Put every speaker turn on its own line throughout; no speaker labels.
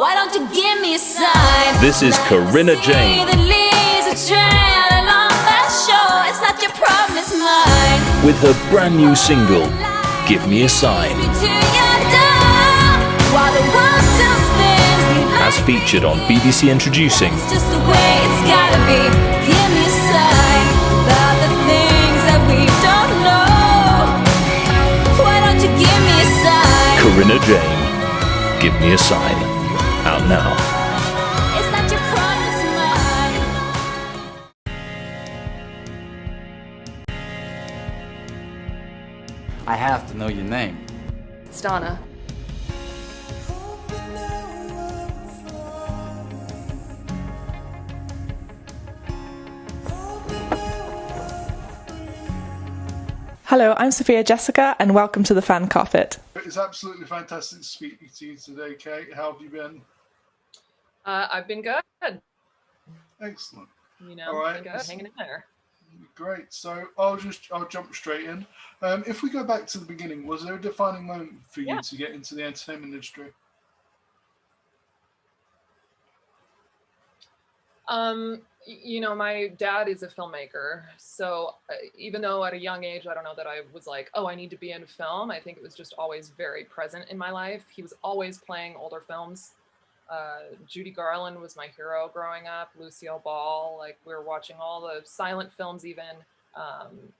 Why don't you give me a sign?
This is Corinna Jane.
The leaves are trailing on that shore. It's not your problem, it's mine.
With her brand new single, Give Me a Sign.
While the world still spins,
As featured on BBC Introducing.
it's just the way it's gotta be. Give me a sign about the things that we don't know. Why don't you give me a sign?
Corinna Jane, Give Me a Sign. Out now.
It's not your problem, it's mine.
I have to know your name.
It's Donna.
Hello, I'm Sophia Jessica, and welcome to the Fan Carpet.
It's absolutely fantastic speaking to you today, Kate. How have you been?
I've been good.
Excellent.
You know,
All right.
been good, hanging in there.
Great. So I'll jump straight in. If we go back to the beginning, was there a defining moment for you to get into the entertainment industry?
You know, my dad is a filmmaker, so even though at a young age, I don't know that I was like, oh, I need to be in film. I think it was just always very present in my life. He was always playing older films. Judy Garland was my hero growing up, Lucille Ball, like we were watching all the silent films even.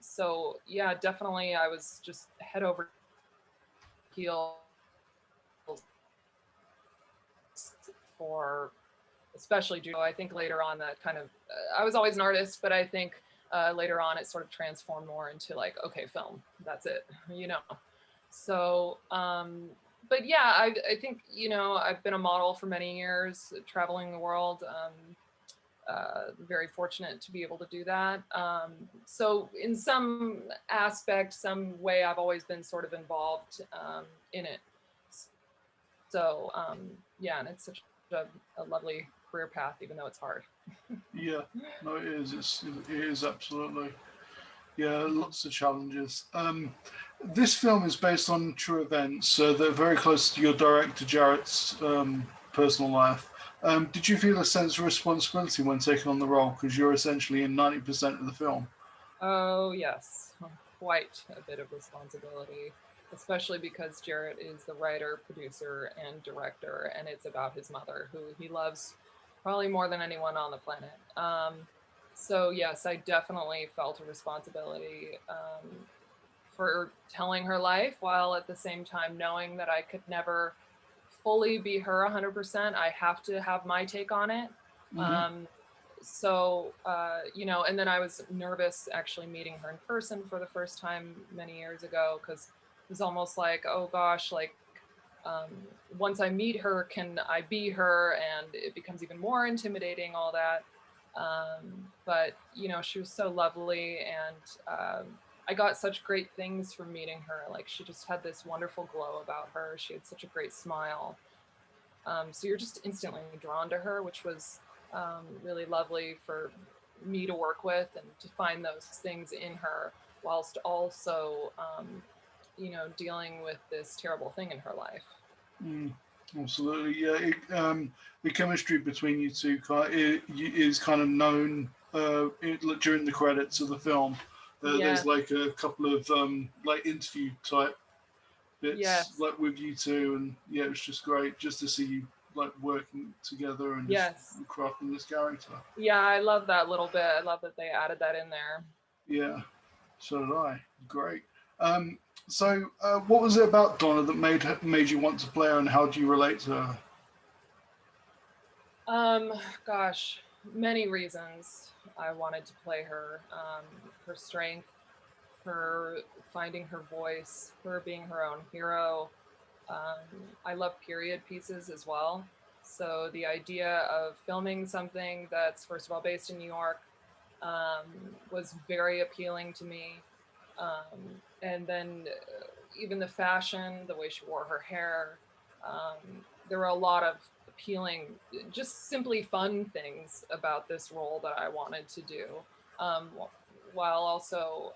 So yeah, definitely I was just head over heels for especially Judy. I think later on that kind of, I was always an artist, but I think later on it sort of transformed more into like, okay, film, that's it, you know? So, but yeah, I think, you know, I've been a model for many years, traveling the world, very fortunate to be able to do that. So in some aspect, some way, I've always been sort of involved in it. So yeah, and it's such a lovely career path, even though it's hard.
Yeah, no, it is. It is absolutely. Yeah, lots of challenges. This film is based on true events, so they're very close to your director Jarrett's personal life. Did you feel a sense of responsibility when taking on the role, because you're essentially in 90% of the film?
Oh yes, quite a bit of responsibility, especially because Jarrett is the writer, producer, and director, and it's about his mother, who he loves probably more than anyone on the planet. So yes, I definitely felt a responsibility for telling her life, while at the same time knowing that I could never fully be her 100%. I have to have my take on it.
Mm-hmm.
So, you know, and then I was nervous actually meeting her in person for the first time many years ago, because it was almost like, oh gosh, like once I meet her, can I be her? And it becomes even more intimidating, all that. But, you know, she was so lovely, and I got such great things from meeting her. Like, she just had this wonderful glow about her. She had such a great smile. So you're just instantly drawn to her, which was really lovely for me to work with and to find those things in her, whilst also, you know, dealing with this terrible thing in her life.
Absolutely, yeah. The chemistry between you two is kind of known during the credits of the film. There's like a couple of like interview type bits like with you two, and yeah, it was just great just to see you like working together and just crafting this character.
Yeah, I love that little bit. I love that they added that in there.
Yeah, so did I. Great. So what was it about Donna that made you want to play her, and how do you relate to her?
Gosh, many reasons I wanted to play her. Her strength, her finding her voice, her being her own hero. I love period pieces as well. So the idea of filming something that's, first of all, based in New York was very appealing to me. And then even the fashion, the way she wore her hair, there were a lot of appealing, just simply fun things about this role that I wanted to do, while also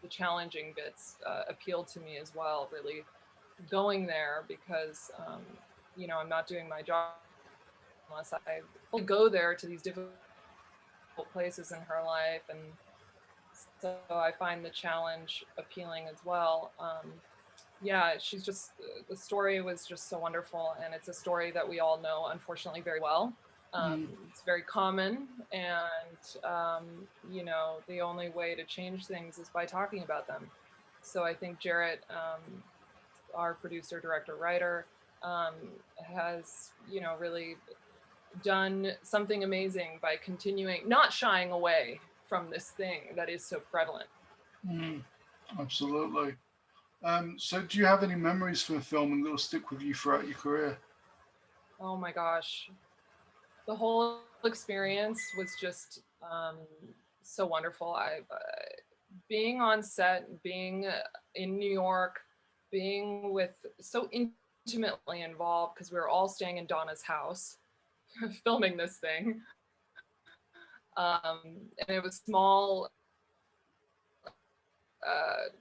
the challenging bits appealed to me as well, really going there, because, you know, I'm not doing my job unless I fully go there to these difficult places in her life. And so I find the challenge appealing as well. Yeah, she's just, the story was just so wonderful. And it's a story that we all know, unfortunately, very well. It's very common. And, you know, the only way to change things is by talking about them. So I think Jarrett, our producer, director, writer, has, you know, really done something amazing by continuing, not shying away from this thing that is so prevalent.
Absolutely. So do you have any memories from filming that will stick with you throughout your career?
Oh my gosh. The whole experience was just so wonderful. Being on set, being in New York, being with so intimately involved, because we were all staying in Donna's house filming this thing. And it was small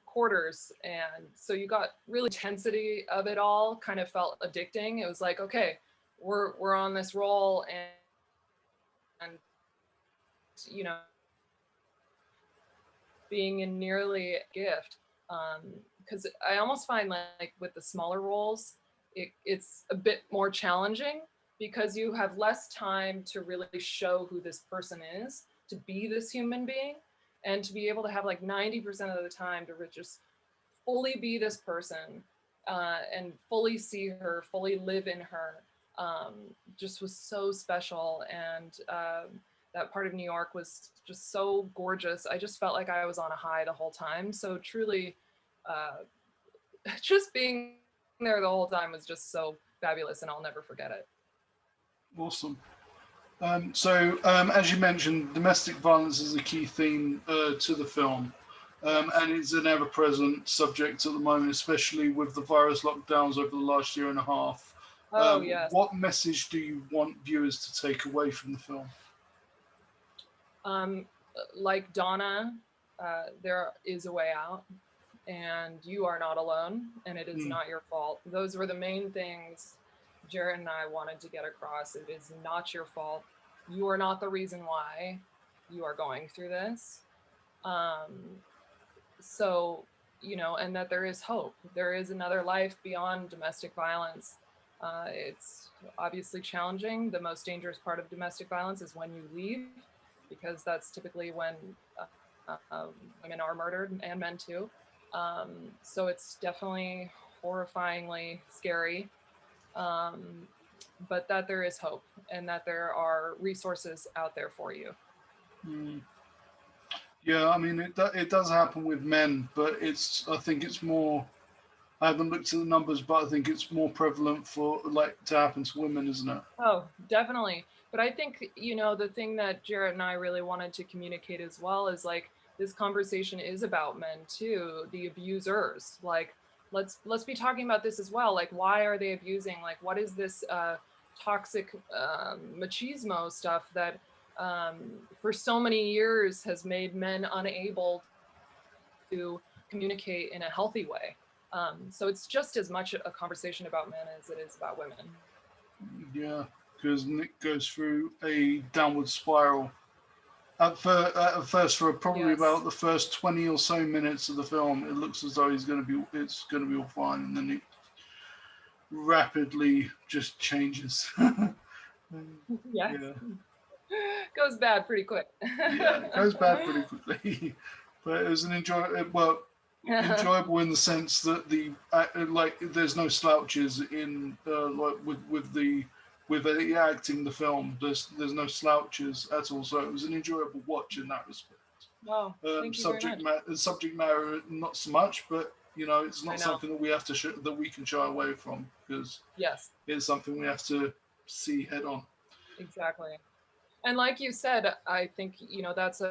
quarters, and so you got really intensity of it all. Kind of felt addicting. It was like, okay, we're on this roll, and you know, being in nearly a gift, because I almost find like with the smaller roles, it's a bit more challenging because you have less time to really show who this person is, to be this human being, and to be able to have like 90% of the time to just fully be this person, and fully see her, fully live in her, just was so special. And that part of New York was just so gorgeous. I just felt like I was on a high the whole time. So truly, just being there the whole time was just so fabulous, and I'll never forget it.
Awesome. As you mentioned, domestic violence is a key theme to the film, and it's an ever-present subject at the moment, especially with the virus lockdowns over the last year and a half.
Oh, yes.
What message do you want viewers to take away from the film?
Like Donna, there is a way out, and you are not alone, and it is not your fault. Those were the main things Jarrett and I wanted to get across. It is not your fault. You are not the reason why you are going through this. So, you know, and that there is hope. There is another life beyond domestic violence. It's obviously challenging. The most dangerous part of domestic violence is when you leave, because that's typically when women are murdered, and men too. So it's definitely horrifyingly scary, but that there is hope, and that there are resources out there for you.
Yeah, I mean, it does happen with men, but I think it's more, I haven't looked at the numbers, but I think it's more prevalent for like to happen to women, isn't it?
Oh, definitely. But I think, you know, the thing that Jarrett and I really wanted to communicate as well is like, this conversation is about men too, the abusers. Like, let's be talking about this as well. Like, why are they abusing? Like, what is this toxic machismo stuff that for so many years has made men unable to communicate in a healthy way? So it's just as much a conversation about men as it is about women.
Yeah, because Nick goes through a downward spiral. At first, for probably about the first 20 or so minutes of the film, it looks as though it's going to be all fine, and then it rapidly just changes.
Yeah. Goes bad pretty quick.
Yeah, it goes bad pretty quickly. But it was enjoyable in the sense that there's no slouches in with acting the film. There's no slouches at all. So it was an enjoyable watch in that respect.
Oh, thank you very much.
Subject matter, not so much, but you know, it's not something that we have to that we can shy away from, because it's something we have to see head on.
Exactly. And like you said, I think, you know, that's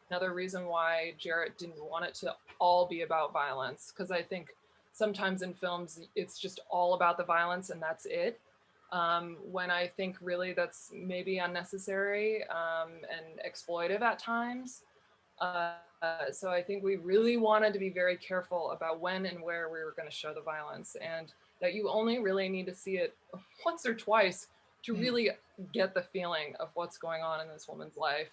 another reason why Jarrett didn't want it to all be about violence, because I think sometimes in films it's just all about the violence and that's it. When I think really that's maybe unnecessary and exploitive at times. So I think we really wanted to be very careful about when and where we were going to show the violence, and that you only really need to see it once or twice to really get the feeling of what's going on in this woman's life,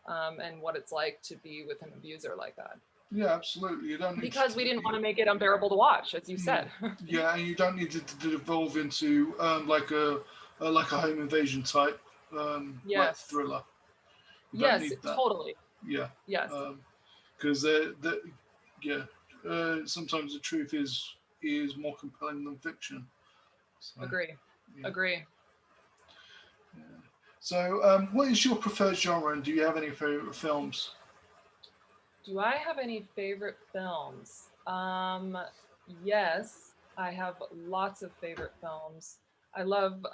and what it's like to be with an abuser like that.
Yeah, absolutely. You don't need
because we didn't want to make it unbearable to watch, as you said.
Yeah, and you don't need it to devolve into like a home invasion type like thriller. You don't
Yes,
need that.
totally.
Yeah.
Yes.
Because sometimes the truth is more compelling than fiction. So,
Agree.
yeah.
Agree.
Yeah. So, what is your preferred genre, and do you have any favorite films?
Do I have any favorite films? Yes, I have lots of favorite films. I love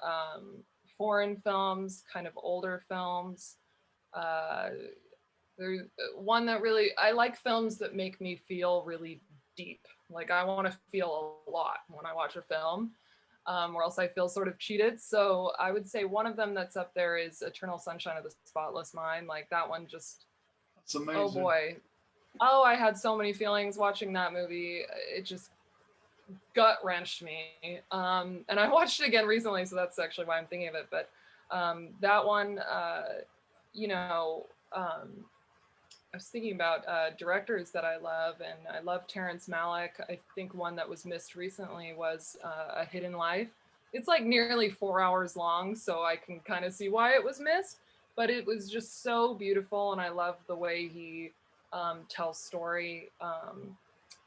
foreign films, kind of older films. Uh, there's one that really, I like films that make me feel really deep. Like I want to feel a lot when I watch a film, or else I feel sort of cheated. So I would say one of them that's up there is Eternal Sunshine of the Spotless Mind. Like that one just,
That's amazing.
oh boy. Oh, I had so many feelings watching that movie. It just gut wrenched me. And I watched it again recently, so that's actually why I'm thinking of it. But that one, I was thinking about directors that I love, and I love Terrence Malick. I think one that was missed recently was A Hidden Life. It's like nearly 4 hours long, so I can kind of see why it was missed. But it was just so beautiful, and I love the way he tells story.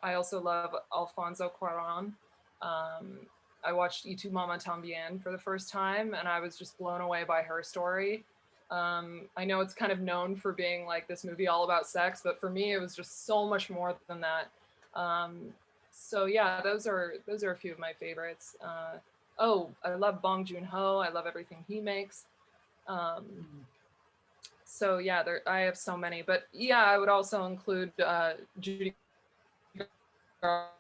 I also love Alfonso Cuarón. I watched Y Tu Mama Tambien for the first time, and I was just blown away by her story. I know it's kind of known for being like this movie all about sex, but for me, it was just so much more than that. So yeah, those are a few of my favorites. I love Bong Joon-ho. I love everything he makes. So yeah, I have so many, but yeah, I would also include Judy Garland's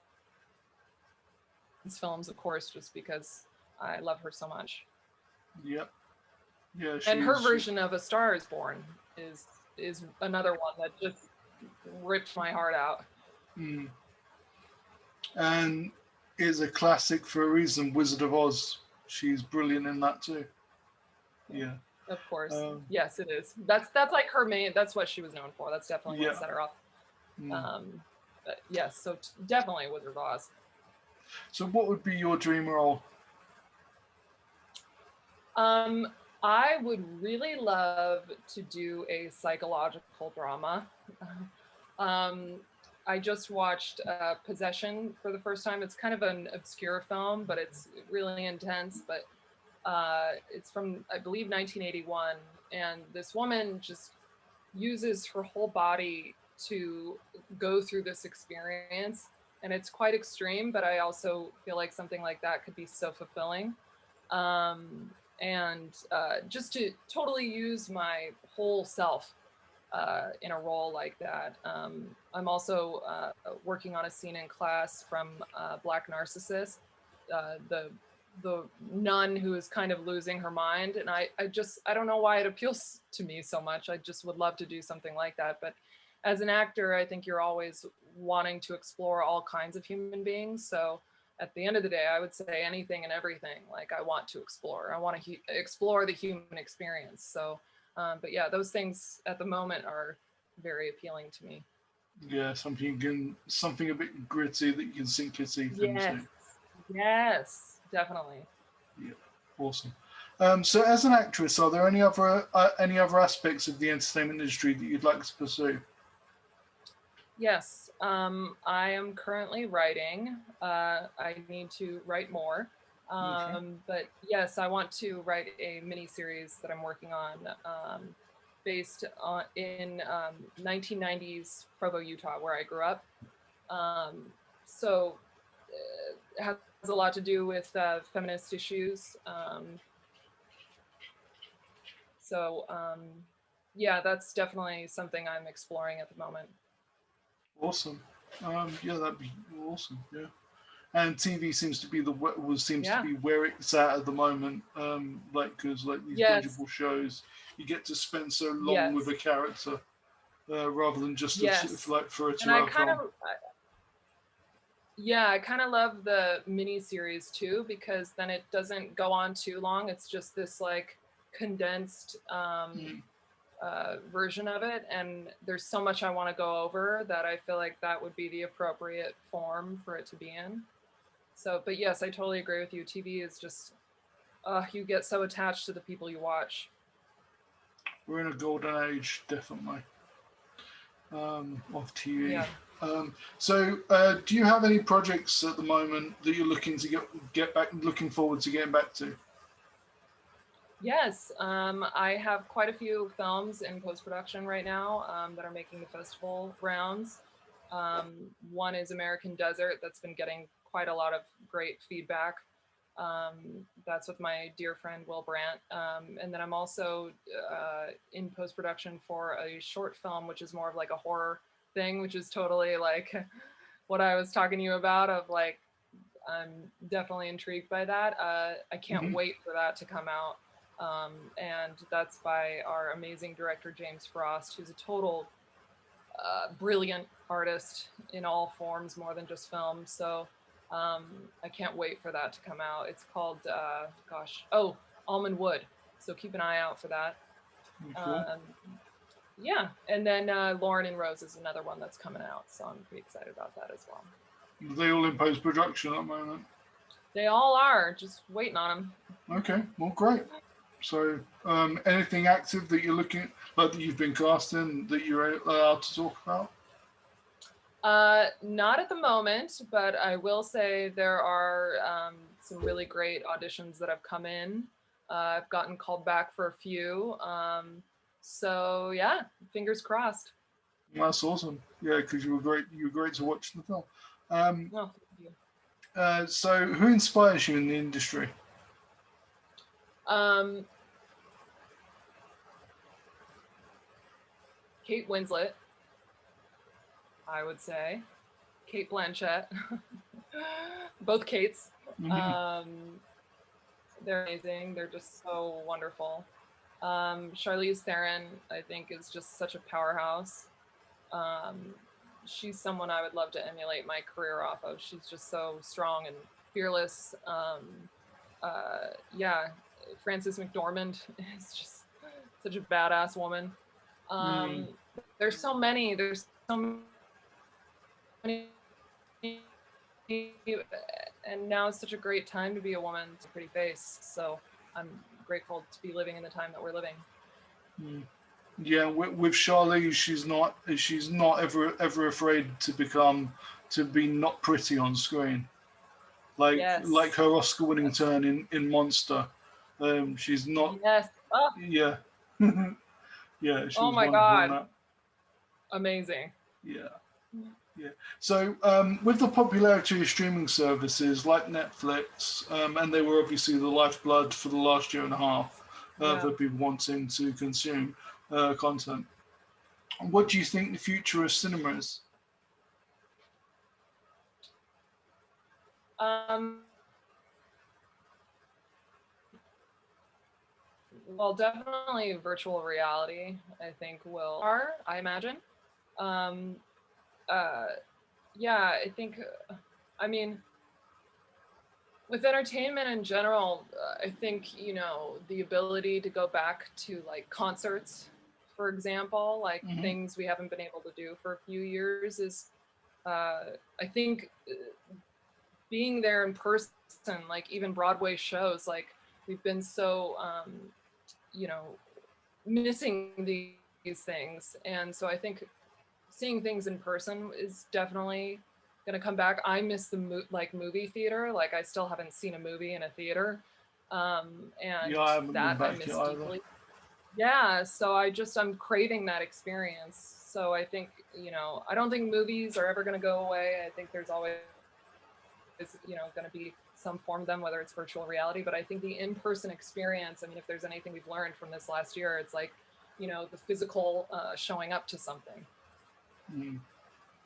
films, of course, just because I love her so much.
Yep. Yeah.
And her version of A Star Is Born is another one that just ripped my heart out.
And is a classic for a reason. Wizard of Oz. She's brilliant in that too. Yeah.
Of course. Yes, it is. That's like her main. That's what she was known for. That's definitely what set her off. Yes. So definitely Wizard of Oz.
So what would be your dream role?
I would really love to do a psychological drama. I just watched Possession for the first time. It's kind of an obscure film, but it's really intense. But it's from, I believe, 1981. And this woman just uses her whole body to go through this experience. And it's quite extreme, but I also feel like something like that could be so fulfilling. And just to totally use my whole self in a role like that. I'm also working on a scene in class from Black Narcissus, the nun who is kind of losing her mind. And I don't know why it appeals to me so much. I just would love to do something like that. But as an actor, I think you're always wanting to explore all kinds of human beings. So at the end of the day, I would say anything and everything. Like I want to explore. I want to explore the human experience. So, but yeah, those things at the moment are very appealing to me.
Yeah, something a bit gritty that you can sink your teeth into.
Yes, definitely.
Yeah, awesome. So, as an actress, are there any other aspects of the entertainment industry that you'd like to pursue?
Yes, I am currently writing. I need to write more. But yes, I want to write a mini series that I'm working on, based in 1990s Provo, Utah, where I grew up. So it has a lot to do with feminist issues. Yeah, that's definitely something I'm exploring at the moment.
Awesome. Yeah, that'd be awesome. Yeah. And TV seems to be to be where it's at the moment. Because these bingeable shows, you get to spend so long with a character, rather than just for a 2 hour film.
Yeah, I kind of love the mini series too, because then it doesn't go on too long. It's just this like condensed
Mm.
version of it, and there's so much I want to go over that I feel like that would be the appropriate form for it to be in. So, but yes, I totally agree with you. TV is just, you get so attached to the people you watch.
We're in a golden age, definitely, of TV.
Yeah.
Do you have any projects at the moment that you're looking to get back, looking forward to getting back to?
Yes, I have quite a few films in post production right now that are making the festival rounds. One is American Desert, that's been getting quite a lot of great feedback. That's with my dear friend Will Brandt. And then I'm also in post production for a short film, which is more of like a horror thing, which is totally like what I was talking to you about. Of like, I'm definitely intrigued by that. I can't
Hmm.
wait for that to come out. And that's by our amazing director James Frost, who's a total brilliant artist in all forms, more than just film. So I can't wait for that to come out. It's called, Almond Wood. So keep an eye out for that.
Cool.
Um, yeah, and then Lauren and Rose is another one that's coming out. So I'm pretty excited about that as well.
Are they all in post production at the moment?
They all are, just waiting on them.
Okay, well, great. So, anything active that you're looking like that you've been cast in that you're allowed to talk about?
Not at the moment, but I will say there are some really great auditions that have come in. I've gotten called back for a few. So yeah, fingers crossed.
That's awesome. Yeah, because you were great. You were great to watch the film. Um,
No, thank you.
so, who inspires you in the industry?
Um, Kate Winslet, I would say. Kate Blanchett. Both Kates.
Mhm.
Um, they're amazing. They're just so wonderful. Charlize Theron, I think, is just such a powerhouse. Um, she's someone I would love to emulate my career off of. She's just so strong and fearless. Yeah, Frances McDormand is just such a badass woman.
Mm.
Um, there's so many. There's so many. And now is such a great time to be a woman with a pretty face. So I'm grateful to be living in the time that we're living.
Mm. Yeah, with Charlize, she's not ever afraid to be not pretty on screen. Like
Yes.
her Oscar-winning
Yes.
turn in Monster. She's not.
Yes. Oh,
Yeah, yeah, she
oh
was
my
wonderful in
God.
that.
Amazing.
Yeah, yeah. So, with the popularity of streaming services like Netflix, and they were obviously the lifeblood for the last year and a half
Yeah.
for people wanting to consume content. What do you think the future of cinema is?
Um, well, definitely virtual reality, I think I imagine. Um, uh, yeah, I think, I mean, with entertainment in general, I think, the ability to go back to like concerts, for example, like
Hmm.
things we haven't been able to do for a few years is, I think, being there in person, like even Broadway shows, like we've been so, you know, missing these things. And so I think seeing things in person is definitely going to come back. I miss the movie theater. Like I still haven't seen a movie in a theater. And
Yeah, I haven't been
that I
back yet
miss
either.
deeply. Yeah. So I'm craving that experience. So I think, I don't think movies are ever going to go away. I think there's always, going to be some form of them, whether it's virtual reality. But I think the in-person experience, I mean, if there's anything we've learned from this last year, it's like, the physical showing up to something.
Mm,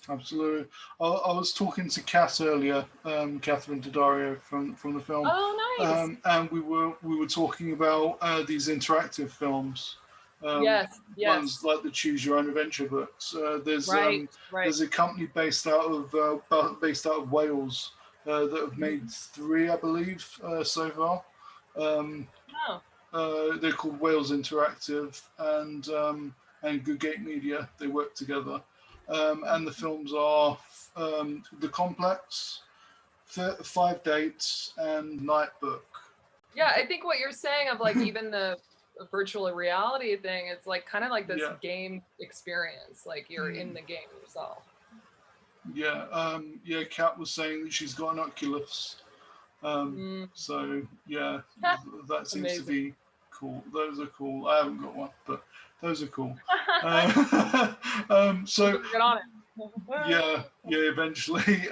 absolutely. I was talking to Kat earlier, Catherine Daddario from the film,
Oh, nice.
and we were talking about these interactive films
Yes.
Ones like the Choose Your Own Adventure books. There's
Right.
there's a company based out of Wales that have made 3, I believe, so far. They're called Wales Interactive and Good Gate Media. They work together, and the films are The Complex, 5 Dates, and Nightbook.
Yeah, I think what you're saying of like even the virtual reality thing, it's like kind of like this game experience, like you're in the game yourself.
Yeah, Kat was saying that she's got an Oculus. So yeah, that seems to be cool. Those are cool. I haven't got one, but those are cool. So
get on it.
yeah, eventually.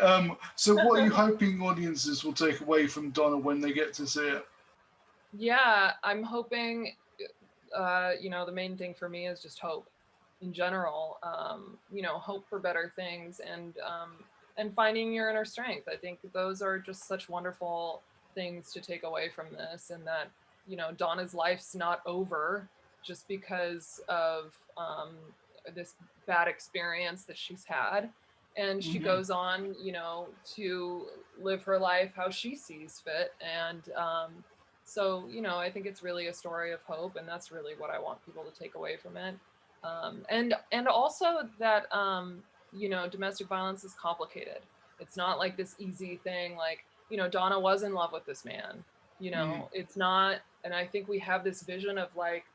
So what are you hoping audiences will take away from Donna when they get to see it?
Yeah, I'm hoping, the main thing for me is just hope in general, hope for better things and finding your inner strength. I think those are just such wonderful things to take away from this, and that, Donna's life's not over just because of this bad experience that she's had. And she goes on, to live her life how she sees fit. And so, I think it's really a story of hope, and that's really what I want people to take away from it. And also that, domestic violence is complicated. It's not like this easy thing. Like, Donna was in love with this man, it's not. And I think we have this vision of like,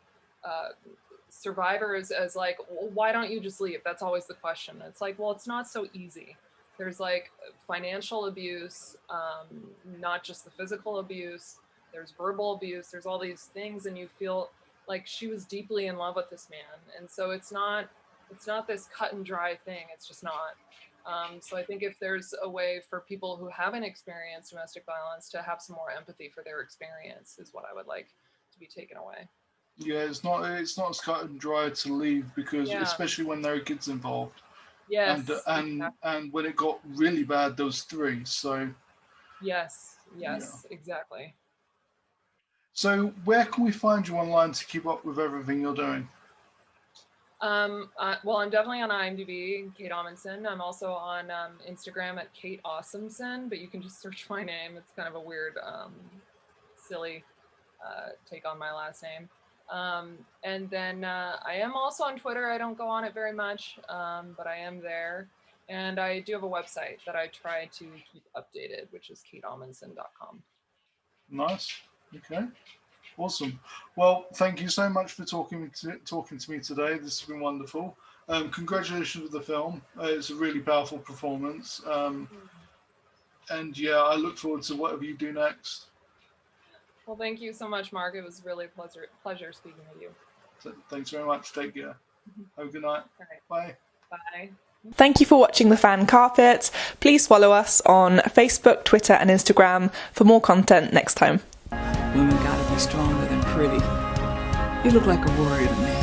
survivors as like, well, why don't you just leave? That's always the question. It's like, well, it's not so easy. There's like financial abuse, not just the physical abuse. There's verbal abuse. There's all these things, and you feel like she was deeply in love with this man. And so it's not this cut and dry thing. It's just not. So I think if there's a way for people who haven't experienced domestic violence to have some more empathy for their experience is what I would like to be taken away.
Yeah, it's not as cut and dry to leave, because especially when there are kids involved.
Yes.
And
exactly.
and when it got really bad, there was 3. So
yes, exactly.
So where can we find you online to keep up with everything you're doing?
Well, I'm definitely on IMDb, Kate Amundsen. I'm also on Instagram at Kate Awesomesen, but you can just search my name. It's kind of a weird, silly take on my last name. And then I am also on Twitter. I don't go on it very much, but I am there. And I do have a website that I try to keep updated, which is kateamundsen.com.
Nice. Okay. Awesome. Well, thank you so much for talking to me today. This has been wonderful. Congratulations with the film. It's a really powerful performance. And yeah, I look forward to whatever you do next.
Well, thank you so much, Marc. It was really a pleasure speaking with you.
So, thanks very much. Take care. Have a good night.
All right.
Bye.
Bye.
Thank you for watching The Fan Carpet. Please follow us on Facebook, Twitter and Instagram for more content next time.
Women gotta be stronger than pretty. You look like a warrior to me.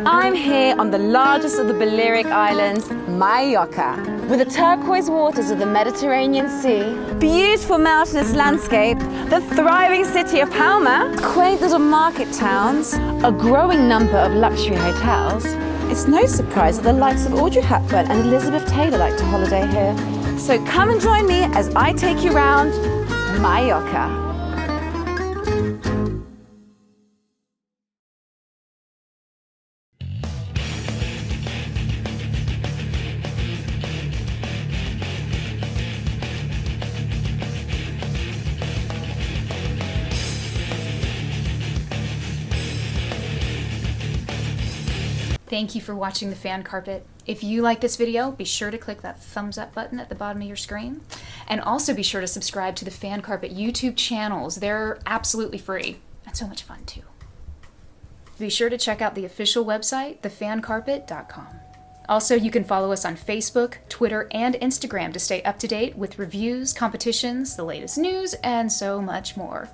I'm here on the largest of the Balearic Islands, Mallorca, with the turquoise waters of the Mediterranean Sea, beautiful mountainous landscape, the thriving city of Palma, quaint little market towns, a growing number of luxury hotels. It's no surprise that the likes of Audrey Hepburn and Elizabeth Taylor like to holiday here. So come and join me as I take you round Mallorca.
Thank you for watching The Fan Carpet. If you like this video, be sure to click that thumbs up button at the bottom of your screen. And also be sure to subscribe to the Fan Carpet YouTube channels. They're absolutely free and so much fun too. Be sure to check out the official website, thefancarpet.com. Also, you can follow us on Facebook, Twitter, and Instagram to stay up to date with reviews, competitions, the latest news, and so much more.